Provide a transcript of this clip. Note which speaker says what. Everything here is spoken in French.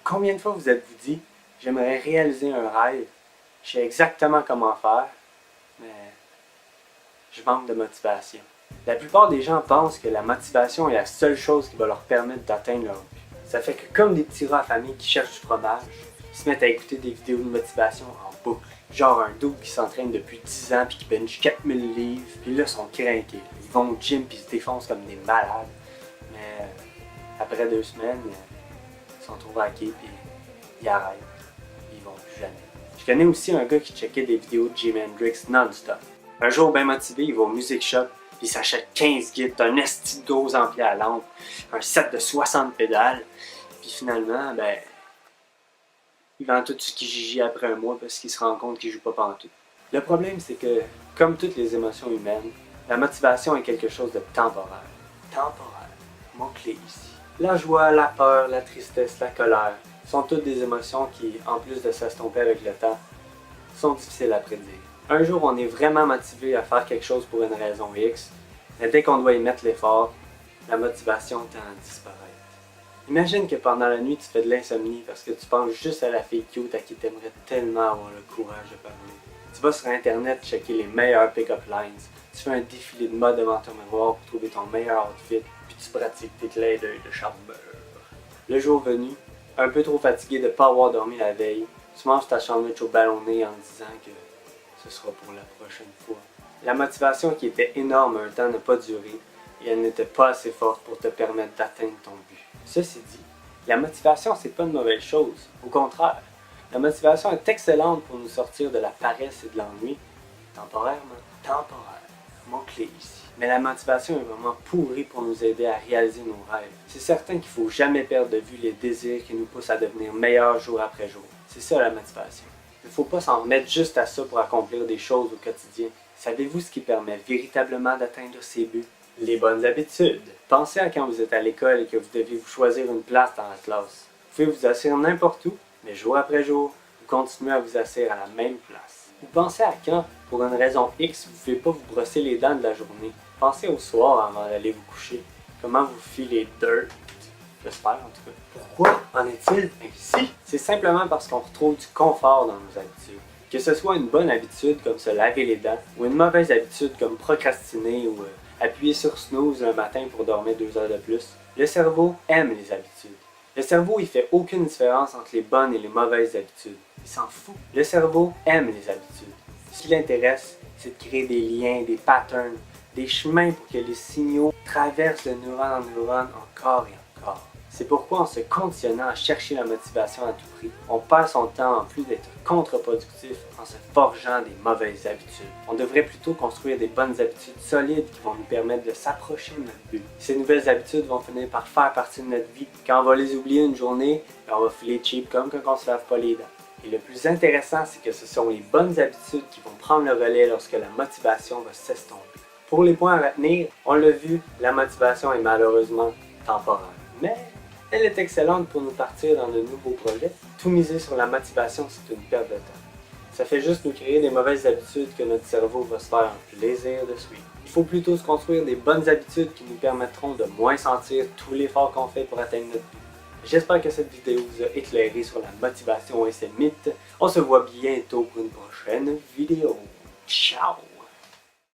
Speaker 1: Combien de fois vous êtes-vous dit « J'aimerais réaliser un rêve, je sais exactement comment faire, mais je manque de motivation. » La plupart des gens pensent que la motivation est la seule chose qui va leur permettre d'atteindre leur but. Ça fait que comme des petits rats à famille qui cherchent du fromage, ils se mettent à écouter des vidéos de motivation en boucle. Genre un dude qui s'entraîne depuis 10 ans puis qui bench 4000 livres, puis là ils sont craqués. Ils vont au gym puis ils se défoncent comme des malades. Mais après 2 semaines, ils sont trop raqués puis ils arrêtent. Ils vont plus jamais. Je connais aussi un gars qui checkait des vidéos de Jimi Hendrix non-stop. Un jour bien motivé, il va au Music Shop puis il s'achète 15 guides, un esti de gros ampli à lampe, un set de 60 pédales. Puis finalement, il vend tout ce qui gigit après un mois parce qu'il se rend compte qu'il joue pas pantoute. Le problème, c'est que, comme toutes les émotions humaines, la motivation est quelque chose de temporaire. Temporaire, mot-clé ici. La joie, la peur, la tristesse, la colère sont toutes des émotions qui, en plus de s'estomper avec le temps, sont difficiles à prédire. Un jour, on est vraiment motivé à faire quelque chose pour une raison X, mais dès qu'on doit y mettre l'effort, la motivation tend à disparaître. Imagine que pendant la nuit, tu fais de l'insomnie parce que tu penses juste à la fille cute à qui tu aimerais tellement avoir le courage de parler. Tu vas sur internet checker les meilleurs pick-up lines, tu fais un défilé de mode devant ton miroir pour trouver ton meilleur outfit, puis tu pratiques tes clins d'œil de charbeur. Le jour venu, un peu trop fatigué de ne pas avoir dormi la veille, tu manges ta sandwich au ballonné en disant que ce sera pour la prochaine fois. La motivation qui était énorme un temps n'a pas duré et elle n'était pas assez forte pour te permettre d'atteindre ton but. Ceci dit, la motivation c'est pas une mauvaise chose. Au contraire, la motivation est excellente pour nous sortir de la paresse et de l'ennui. Temporairement. Temporaire. Mot-clé ici. Mais la motivation est vraiment pourrie pour nous aider à réaliser nos rêves. C'est certain qu'il faut jamais perdre de vue les désirs qui nous poussent à devenir meilleurs jour après jour. C'est ça la motivation. Il ne faut pas s'en remettre juste à ça pour accomplir des choses au quotidien. Savez-vous ce qui permet véritablement d'atteindre ses buts? Les bonnes habitudes. Pensez à quand vous êtes à l'école et que vous devez vous choisir une place dans la classe. Vous pouvez vous asseoir n'importe où, mais jour après jour, vous continuez à vous asseoir à la même place. Vous pensez à quand, pour une raison X, vous ne pouvez pas vous brosser les dents de la journée. Pensez au soir avant d'aller vous coucher. Comment vous filez dirt. J'espère en tout cas. Pourquoi en est-il ainsi? C'est simplement parce qu'on retrouve du confort dans nos habitudes. Que ce soit une bonne habitude comme se laver les dents, ou une mauvaise habitude comme procrastiner ou appuyer sur snooze le matin pour dormir 2 heures de plus, le cerveau aime les habitudes. Le cerveau, il fait aucune différence entre les bonnes et les mauvaises habitudes. Il s'en fout. Le cerveau aime les habitudes. Ce qui l'intéresse, c'est de créer des liens, des patterns, des chemins pour que les signaux traversent de neurone en neurone encore et encore. C'est pourquoi en se conditionnant à chercher la motivation à tout prix, on perd son temps en plus d'être contre-productif en se forgeant des mauvaises habitudes. On devrait plutôt construire des bonnes habitudes solides qui vont nous permettre de s'approcher de notre but. Ces nouvelles habitudes vont finir par faire partie de notre vie. Quand on va les oublier une journée, on va filer cheap comme quand on ne se lave pas les dents. Et le plus intéressant, c'est que ce sont les bonnes habitudes qui vont prendre le relais lorsque la motivation va s'estomper. Pour les points à retenir, on l'a vu, la motivation est malheureusement temporaire. Mais elle est excellente pour nous partir dans de nouveaux projets. Tout miser sur la motivation, c'est une perte de temps. Ça fait juste nous créer des mauvaises habitudes que notre cerveau va se faire un plaisir de suivre. Il faut plutôt se construire des bonnes habitudes qui nous permettront de moins sentir tout l'effort qu'on fait pour atteindre notre but. J'espère que cette vidéo vous a éclairé sur la motivation et ses mythes. On se voit bientôt pour une prochaine vidéo. Ciao!